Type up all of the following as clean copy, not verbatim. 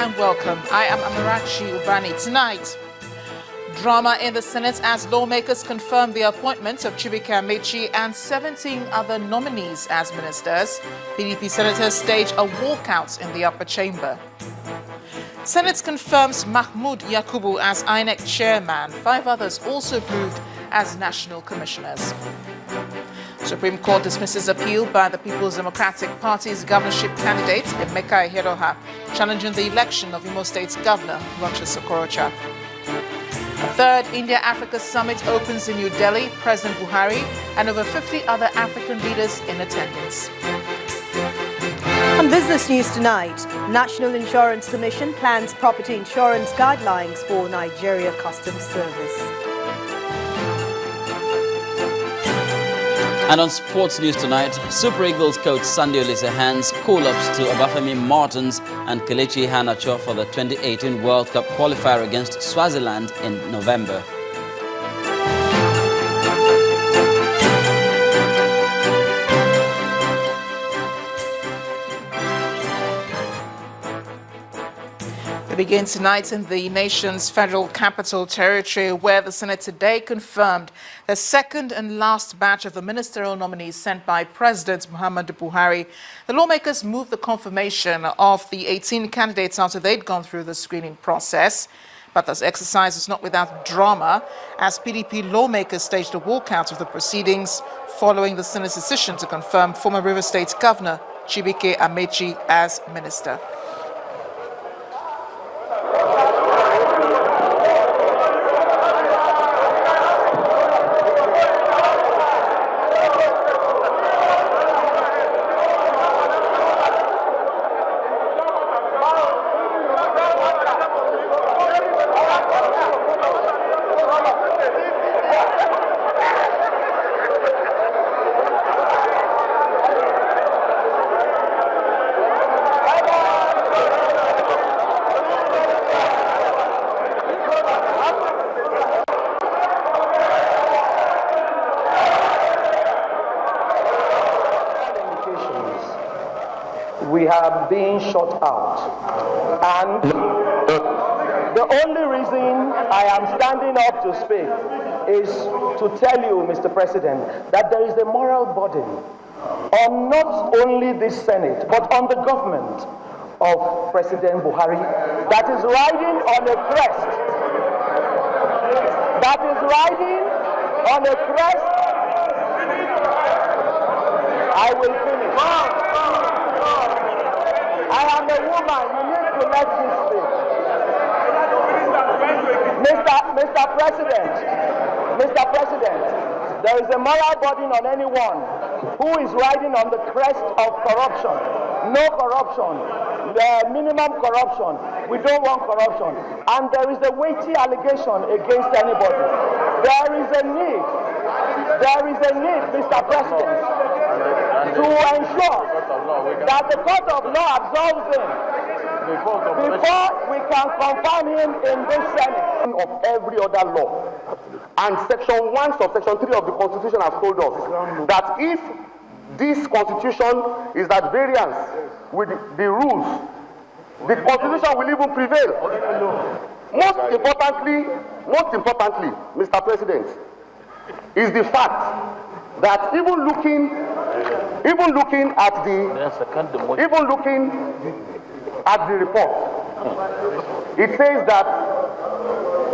and welcome. I am Amarachi Ubani. Tonight, drama in the Senate as lawmakers confirm the appointment of Chibuike Amechi and 17 other nominees as ministers. PDP senators stage a walkout in the upper chamber. Senate confirms Mahmoud Yakubu as INEC chairman. 5 others also approved as national commissioners. Supreme Court dismisses appeal by the People's Democratic Party's governorship candidate, Emeka Ihedioha, challenging the election of Imo State's governor, Rochas Okorocha. The third India-Africa summit opens in New Delhi. President Buhari and over 50 other African leaders in attendance. On Business News tonight, National Insurance Commission plans property insurance guidelines for Nigeria Customs Service. And on sports news tonight, Super Eagles coach Sunday Olise hands call-ups to Obafemi Martins and Kelechi Iheanacho for the 2018 World Cup qualifier against Swaziland in November. We begin tonight in the nation's federal capital territory, where the Senate today confirmed the second and last batch of the ministerial nominees sent by President Muhammadu Buhari. The lawmakers moved the confirmation of the 18 candidates after they'd gone through the screening process. But this exercise is not without drama, as PDP lawmakers staged a walkout of the proceedings following the Senate's decision to confirm former Rivers State Governor Chibuike Amechi as minister. We are being shut out, and the only reason I am standing up to speak is to tell you, Mr. President, that there is a moral burden on not only this Senate, but on the government of President Buhari that is riding on a crest. That is riding on a crest. I will finish. I am a woman, you need to let me speak. Mr. President, there is a moral burden on anyone who is riding on the crest of corruption. No corruption, minimum corruption. We don't want corruption. And there is a weighty allegation against anybody. There is a need, Mr. President, to ensure that the court of law absolves him before we can confirm him in this Senate. Of every other law. And Section 1, Subsection 3 of the Constitution has told us that if this Constitution is at variance with the rules, the Constitution will even prevail. Most importantly, Mr. President, is the fact that even looking at the report, it says that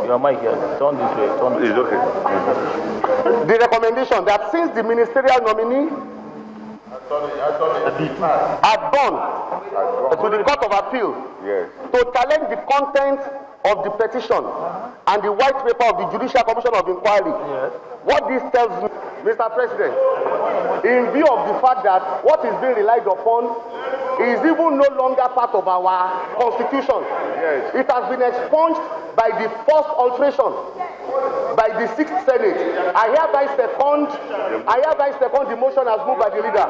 your mic here. Turn this way. Turn this way. Okay. The recommendation that since the ministerial nominee had gone to the Court of Appeal to challenge the content of the petition and the white paper of the Judicial Commission of Inquiry, what this tells me, Mr. President, in view of the fact that what is being relied upon is even no longer part of our Constitution. It has been expunged by the first alteration by the 6th Senate. I hereby second the motion as moved by the leader.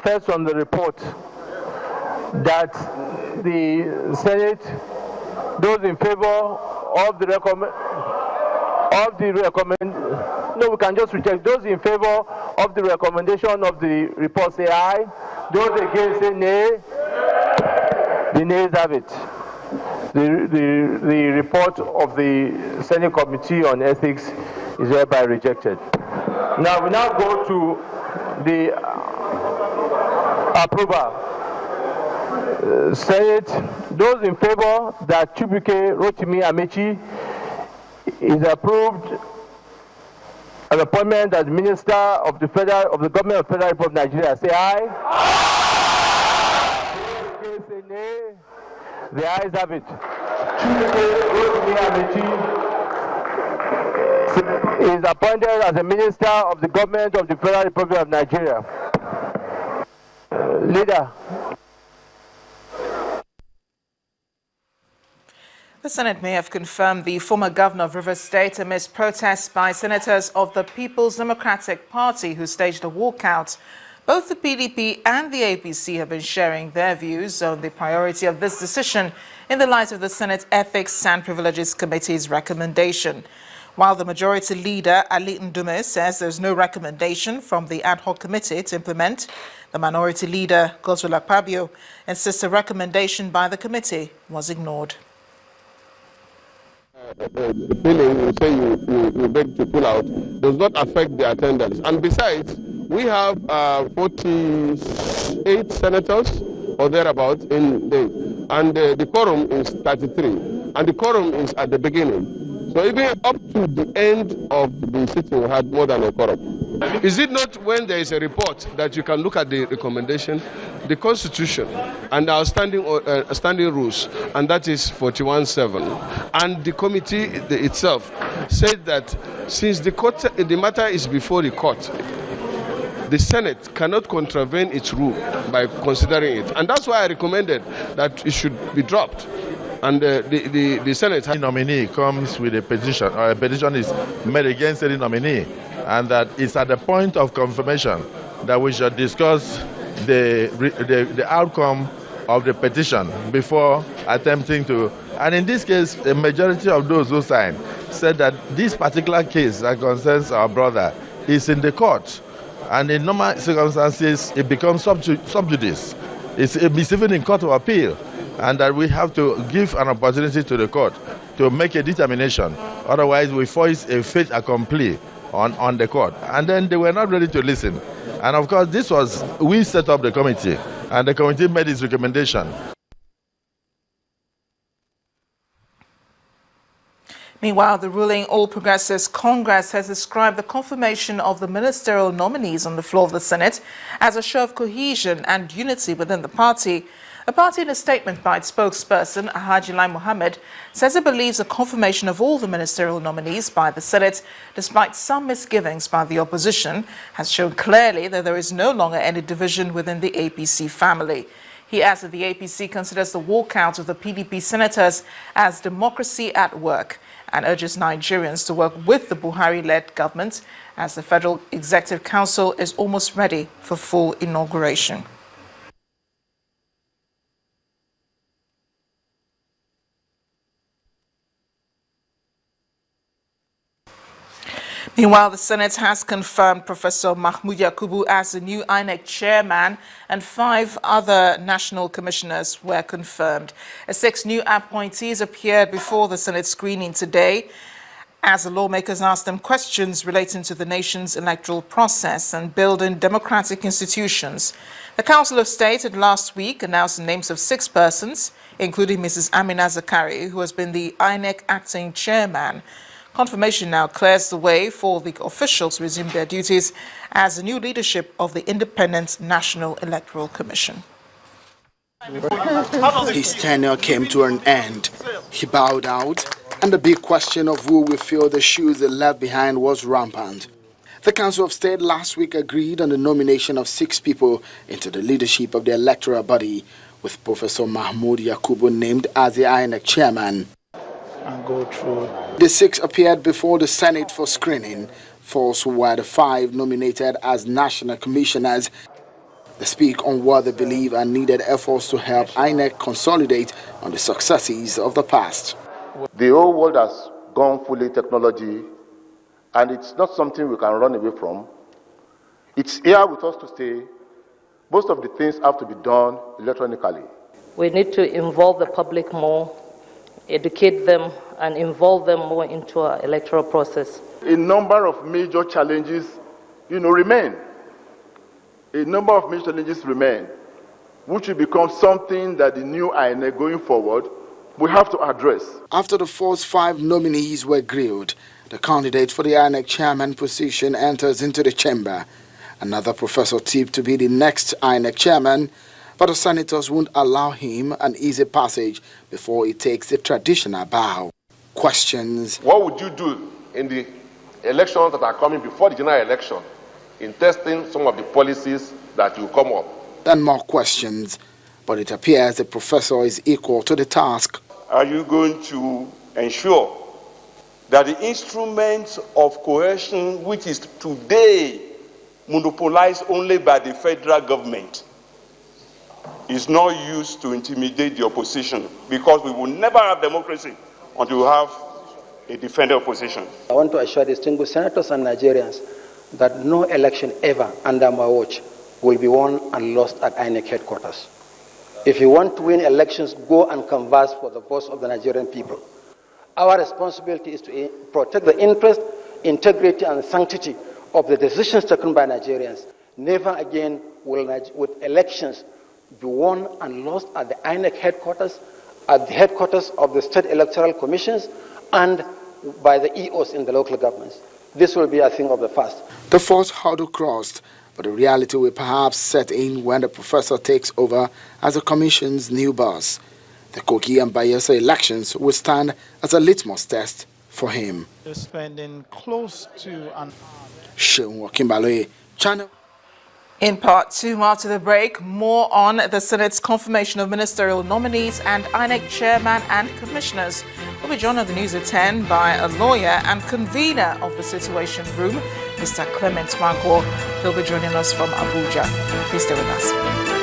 manifests from the report that the Senate, those in favor of the no, we can just reject. Those in favor of the recommendation of the report say aye. Those against say nay. The nays have it. The report of the Senate Committee on Ethics is hereby rejected. Now we now go to the approval. Senate, those in favor that Chibuike Rotimi Amechi is approved an appointment as Minister of the Government of the Federal Republic of Nigeria, say aye. Aye. Say nay. The ayes have it. Chibuike Rotimi Amechi is appointed as a Minister of the Government of the Federal Republic of Nigeria. Leader. The Senate may have confirmed the former governor of Rivers State amidst protests by senators of the People's Democratic Party who staged a walkout. Both the PDP and the APC have been sharing their views on the priority of this decision in the light of the Senate Ethics and Privileges Committee's recommendation. While the majority leader, Ali Ndume, says there's no recommendation from the ad hoc committee to implement, the minority leader, Godswill Akpabio, insists a recommendation by the committee was ignored. The feeling you say you beg to pull out does not affect the attendance. And besides, we have 48 senators or thereabouts and the quorum is 33, and the quorum is at the beginning. So even up to the end of the sitting, we had more than a quorum. Is it not when there is a report that you can look at the recommendation, the Constitution, and our standing rules, and that is 41(7), and the committee itself said that since the matter is before the court, the Senate cannot contravene its rule by considering it, and that's why I recommended that it should be dropped. And the Senate nominee comes with a petition, or a petition is made against any nominee, and that it's at the point of confirmation that we should discuss the outcome of the petition before attempting to. And in this case, a majority of those who signed said that this particular case that concerns our brother is in the court, and in normal circumstances it becomes sub judice. It's even in court of appeal, and that we have to give an opportunity to the court to make a determination. Otherwise, we face a fait accompli on the court. And then they were not ready to listen. And of course, we set up the committee, and the committee made its recommendation. Meanwhile, the ruling All Progressives Congress has described the confirmation of the ministerial nominees on the floor of the Senate as a show of cohesion and unity within the party. The party, in a statement by its spokesperson, Haji Lai Mohammed, says it believes the confirmation of all the ministerial nominees by the Senate, despite some misgivings by the opposition, has shown clearly that there is no longer any division within the APC family. He adds that the APC considers the walkout of the PDP senators as democracy at work and urges Nigerians to work with the Buhari-led government as the Federal Executive Council is almost ready for full inauguration. Meanwhile, the Senate has confirmed Professor Mahmoud Yakubu as the new INEC chairman, and 5 other national commissioners were confirmed. 6 new appointees appeared before the Senate screening today as the lawmakers asked them questions relating to the nation's electoral process and building democratic institutions. The Council of State had last week announced the names of 6 persons, including Mrs. Amina Zakari, who has been the INEC acting chairman. Confirmation now clears the way for the officials to resume their duties as the new leadership of the Independent National Electoral Commission. His tenure came to an end. He bowed out, and the big question of who will fill the shoes they left behind was rampant. The Council of State last week agreed on the nomination of 6 people into the leadership of the electoral body, with Professor Mahmoud Yakubu named as the INEC chairman. The 6 appeared before the Senate for screening. 4 were the 5 nominated as national commissioners, They speak on what they believe are needed efforts to help INEC consolidate on the successes of the past. The whole world has gone fully technology, and it's not something we can run away from. It's here with us to stay. Most of the things have to be done electronically. We need to involve the public more, educate them, and involve them more into our electoral process. A number of major challenges, remain. A number of major challenges remain, which will become something that the new INEC going forward will have to address. After the first 5 nominees were grilled, the candidate for the INEC chairman position enters into the chamber. Another professor tipped to be the next INEC chairman, but the senators won't allow him an easy passage before he takes the traditional bow. Questions. What would you do in the elections that are coming before the general election in testing some of the policies that will come up? And more questions, but it appears the professor is equal to the task. Are you going to ensure that the instruments of coercion, which is today monopolized only by the federal government, is not used to intimidate the opposition? Because we will never have democracy until we have a defender opposition. I want to assure distinguished senators and Nigerians that no election ever under my watch will be won and lost at INEC headquarters. If you want to win elections, go and canvass for the voice of the Nigerian people. Our responsibility is to protect the interest, integrity, and sanctity of the decisions taken by Nigerians. Never again will elections be won and lost at the INEC headquarters, at the headquarters of the state electoral commissions, and by the EOs in the local governments. This will be a thing of the past. The first hurdle crossed, but the reality will perhaps set in when the professor takes over as the commission's new boss. The Kogi and Bayelsa elections will stand as a litmus test for him. They're spending close to an Sheung Kimbaloe, Channel. In part 2, after the break, more on the Senate's confirmation of ministerial nominees and INEC chairman and commissioners. We'll be joined on the news at 10 by a lawyer and convener of the Situation Room, Mr. Clement Manko. He'll be joining us from Abuja. Please stay with us.